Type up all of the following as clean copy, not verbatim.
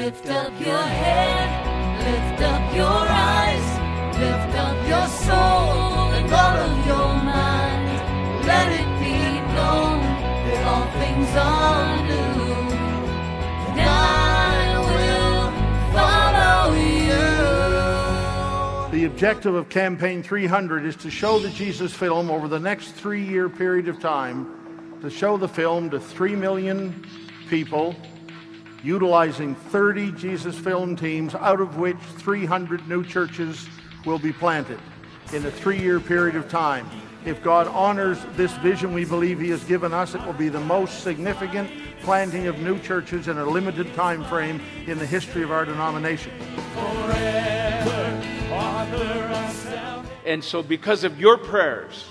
Lift up your head, lift up your eyes, lift up your soul and all of your mind. Let it be known that all things are new, and I will follow you. The objective of Campaign 300 is to show the Jesus film over the next 3-year period of time, to show the film to 3 million people, utilizing 30 Jesus film teams, out of which 300 new churches will be planted in a 3-year period of time. If God honors this vision we believe He has given us, it will be the most significant planting of new churches in a limited time frame in the history of our denomination. And so because of your prayers,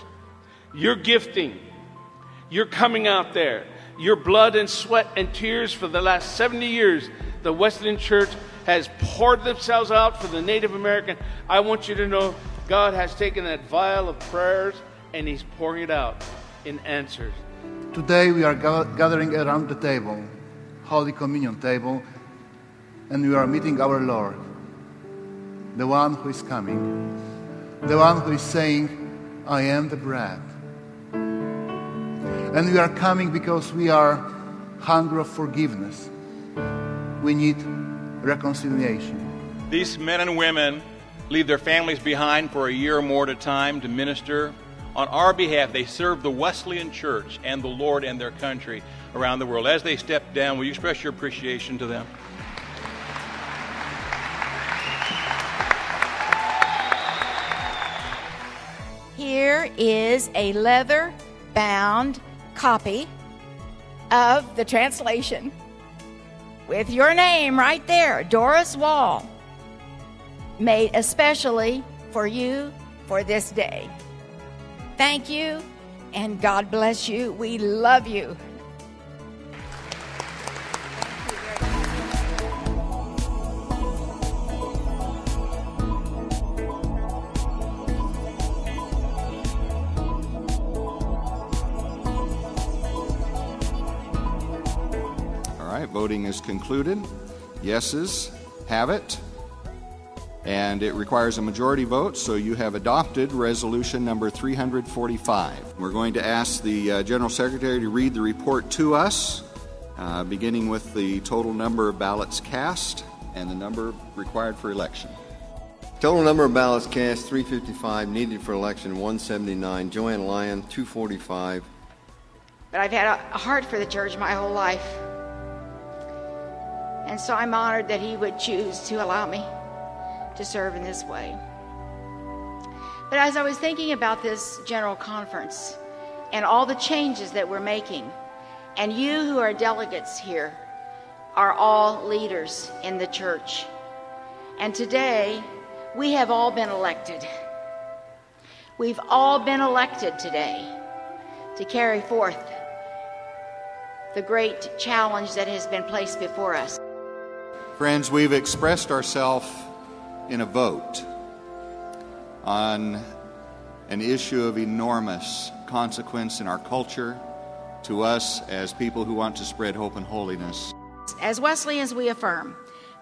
your gifting, your coming out there, your blood and sweat and tears for the last 70 years, the Wesleyan Church has poured themselves out for the Native American. I want you to know God has taken that vial of prayers and He's pouring it out in answers. Today we are gathering around the table, Holy Communion table, and we are meeting our Lord, the one who is coming, the one who is saying, I am the bread. And we are coming because we are hungry of forgiveness. We need reconciliation. These men and women leave their families behind for a year or more at a time to minister. On our behalf, they serve the Wesleyan Church and the Lord and their country around the world. As they step down, will you express your appreciation to them? Here is a leather-bound copy of the translation with your name right there, Doris Wall, made especially for you for this day. Thank you, and God bless you. We love you. Voting is concluded. Yeses have it. And it requires a majority vote, so you have adopted resolution number 345. We're going to ask the General Secretary to read the report to us, beginning with the total number of ballots cast and the number required for election. Total number of ballots cast, 355. Needed for election, 179. Joanne Lyon, 245. But I've had a heart for the church my whole life. And so I'm honored that He would choose to allow me to serve in this way. But as I was thinking about this general conference and all the changes that we're making, and you who are delegates here are all leaders in the church. And today, we have all been elected. We've all been elected today to carry forth the great challenge that has been placed before us. Friends, we've expressed ourselves in a vote on an issue of enormous consequence in our culture, to us as people who want to spread hope and holiness. As Wesleyans, we affirm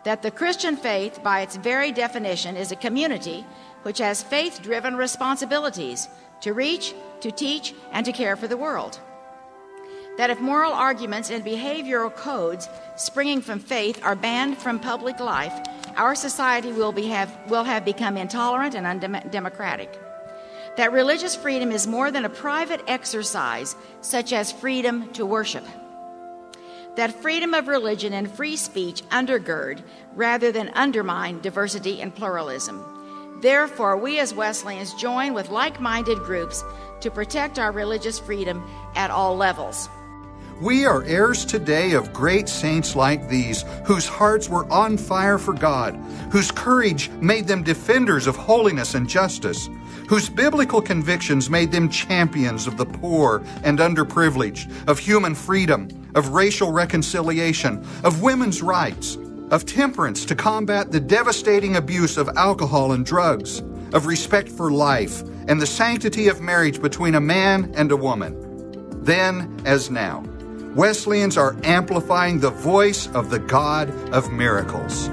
that the Christian faith, by its very definition, is a community which has faith-driven responsibilities to reach, to teach, and to care for the world. That if moral arguments and behavioral codes springing from faith are banned from public life, our society will have become intolerant and undemocratic. That religious freedom is more than a private exercise, such as freedom to worship. That freedom of religion and free speech undergird rather than undermine diversity and pluralism. Therefore, we as Wesleyans join with like-minded groups to protect our religious freedom at all levels. We are heirs today of great saints like these, whose hearts were on fire for God, whose courage made them defenders of holiness and justice, whose biblical convictions made them champions of the poor and underprivileged, of human freedom, of racial reconciliation, of women's rights, of temperance to combat the devastating abuse of alcohol and drugs, of respect for life and the sanctity of marriage between a man and a woman. Then, as now, Wesleyans are amplifying the voice of the God of miracles.